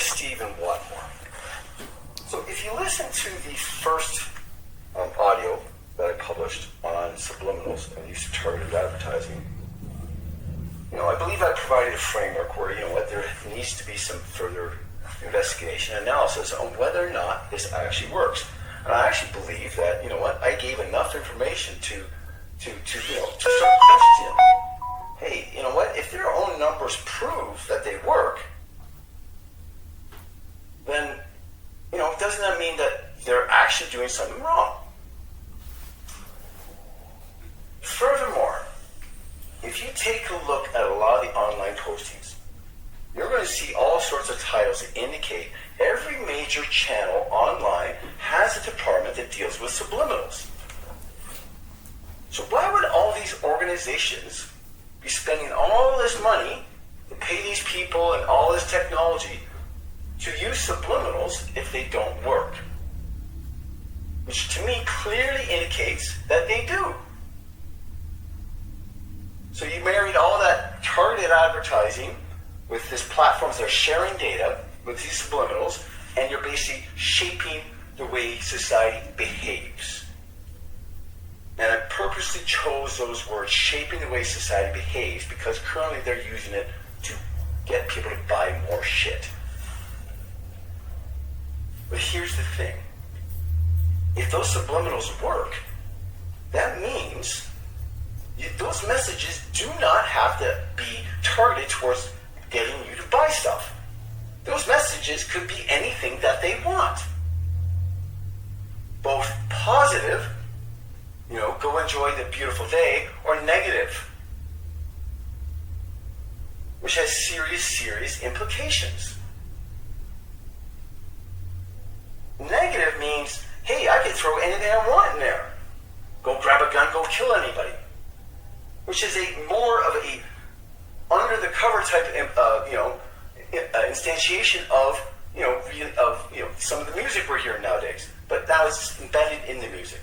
is Steve and Whatty. So if you listen to the first audio that I published on Subliminals and use of targeted advertising, I believe I provided a framework where, there needs to be some further investigation and analysis on whether or not this actually works. And I actually believe that, I gave enough information to start questioning. Hey, if their own numbers prove that they work, then, doesn't that mean that they're actually doing something wrong? Furthermore, if you take a look at a lot of the online postings, you're going to see all sorts of titles that indicate every major channel online has a department that deals with subliminals. So why would all these organizations be spending all this money to pay these people and all this technology to use subliminals if they don't work? Which to me clearly indicates that they do. So you married all that targeted advertising with these platforms that are sharing data with these subliminals, and you're basically shaping the way society behaves. And I purposely chose those words, shaping the way society behaves, because currently they're using it to get people to buy more shit. But here's the thing. If those subliminals work, that means those messages do not have to be targeted towards getting you to buy stuff. Those messages could be anything that they want. Both positive, go enjoy the beautiful day, or negative, which has serious implications. Negative means, hey, I can throw anything I want in there. Go grab a gun, go kill anybody. Which is more of a under the cover type instantiation of some of the music we're hearing nowadays. But now it's embedded in the music.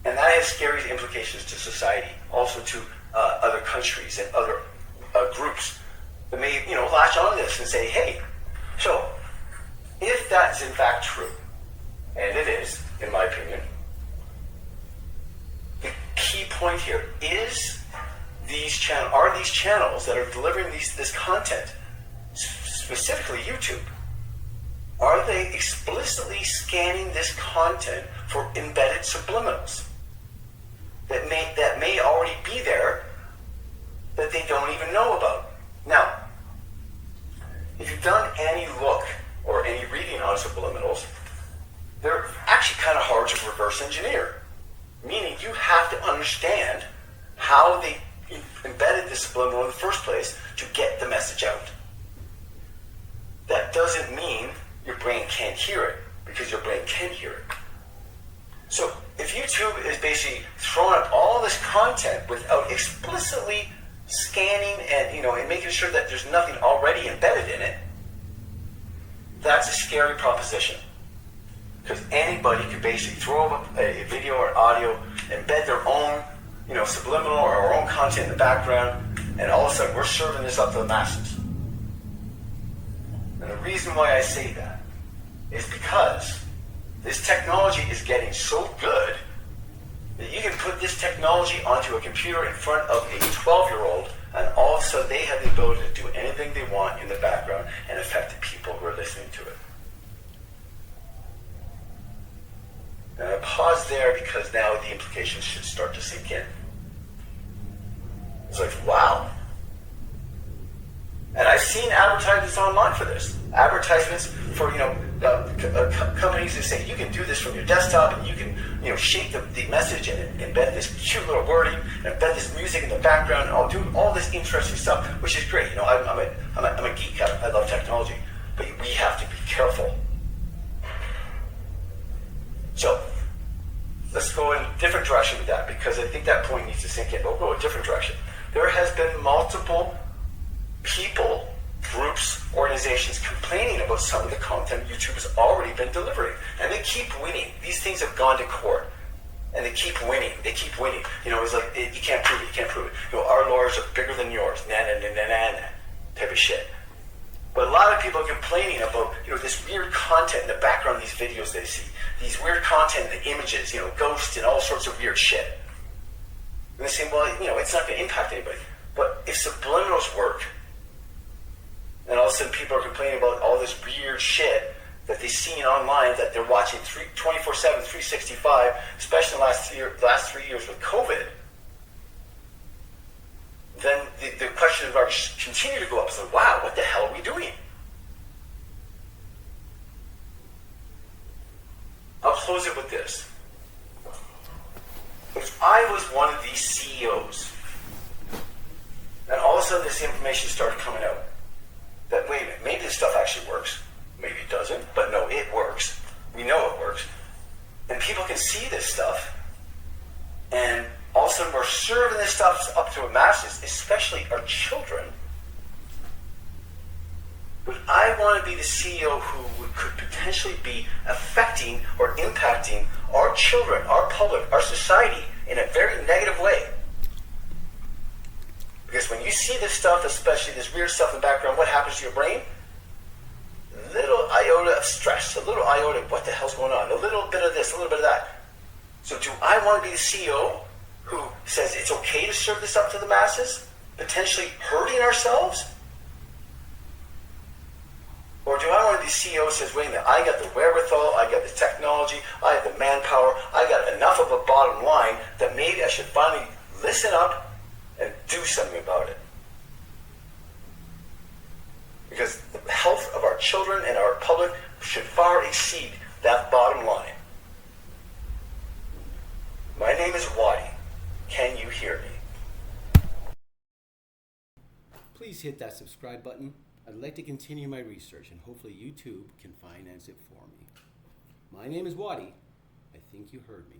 And that has scary implications to society, also to other countries and other groups that may, latch on to this and say, hey, so if that's in fact true, and it is, in my opinion, the key point here is are these channels that are delivering this content, specifically YouTube, are they explicitly scanning this content for embedded subliminals that may already be there that they don't even know about? Now, if you've done any look or any reading on subliminals, they're actually kind of hard to reverse engineer. Meaning you have to understand how they embedded the subliminal in the first place to get the message out. That doesn't mean your brain can't hear it, because your brain can hear it. So if YouTube is basically throwing up all this content without explicitly scanning and making sure that there's nothing already embedded in it, that's a scary proposition. Because anybody could basically throw up a video or audio, embed their own, subliminal or our own content in the background, and all of a sudden we're serving this up to the masses. And the reason why I say that is because this technology is getting so good that you can put this technology onto a computer in front of a 12-year-old, and all of a sudden they have the ability to do anything they want in the background and affect the people who are listening to it. And I pause there because now the implications should start to sink in. It's like, wow. And I've seen advertisements online for this. Advertisements for, companies that say you can do this from your desktop and you can, shape the message and embed this cute little wording and embed this music in the background and I'll do all this interesting stuff, which is great. I'm a geek. I love technology. But we have to be careful. So, let's go in a different direction with that, because I think that point needs to sink in. We'll go a different direction. There has been multiple people, groups, organizations complaining about some of the content YouTube has already been delivering. And they keep winning. These things have gone to court. And they keep winning. It's like, you can't prove it, you can't prove it. Our lawyers are bigger than yours. Type of shit. But a lot of people are complaining about, this weird content in the background of these videos they see. These weird content, the images, ghosts and all sorts of weird shit. And they say, well, it's not going to impact anybody. But if subliminals work, and all of a sudden people are complaining about all this weird shit that they've seen online, that they're watching 24/7, 365, especially in the last 3 years with COVID, then the questions are continue to go up. So, wow, what the hell are we doing? I'll close it with this. If I was one of these CEOs, and all of a sudden this information started coming out, that, wait a minute, maybe this stuff actually works. Maybe it doesn't, but no, it works. We know it works. And people can see this stuff, and all of a sudden we're serving this stuff up to the masses, especially our children. Would I want to be the CEO who could potentially be affecting or impacting our children, our public, our society in a very negative way? Because when you see this stuff, especially this weird stuff in the background, what happens to your brain? A little iota of stress, a little iota of what the hell's going on, a little bit of this, a little bit of that. So do I want to be the CEO who says it's okay to serve this up to the masses, potentially hurting ourselves? Or do I want to be the CEO who says, wait a minute, I got the wherewithal, I got the technology, I have the manpower, I got enough of a bottom line that maybe I should finally listen up and do something about it? Because the health of our children and our public should far exceed that bottom line. My name is Whatty. Can you hear me? Please hit that subscribe button. I'd like to continue my research, and hopefully YouTube can finance it for me. My name is Whatty. I think you heard me.